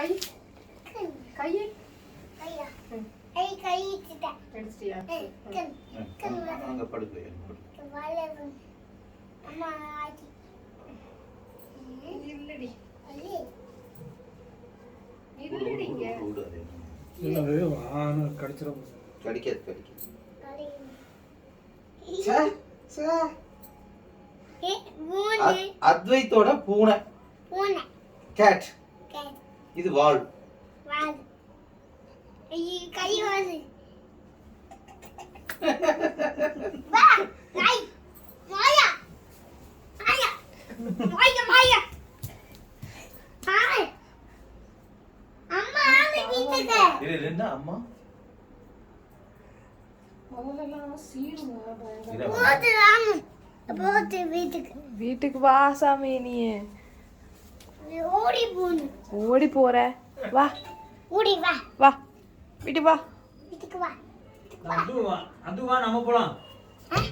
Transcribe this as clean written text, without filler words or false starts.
கை கையை கையா கை கை கிட்ட எடுத்துட்டியா? அங்க படுக்கல அம்மா ஆச்சி இல்லடி அல்லி இல்லடிங்க. கடிக்காது அத்வைத்தோட பூனை பூனை கேட் கேட் இது வால் வால் கை வால் வா கை மாயா மாயா மாயா மாயா ஹாய் அம்மா ஆளு வீட்டுக்கு இது என்ன அம்மா முதல்லலாம் சீருங்க பயங்கர. போட்டு ராமு போட்டு வீட்டுக்கு வீட்டுக்கு வா சாமி நீ ஓடி போணும் ஓடி போற வா ஓடி வா வா வீட்டுக்கு வா வீட்டுக்கு வா அதுவா நம்ம போலாம் ஆ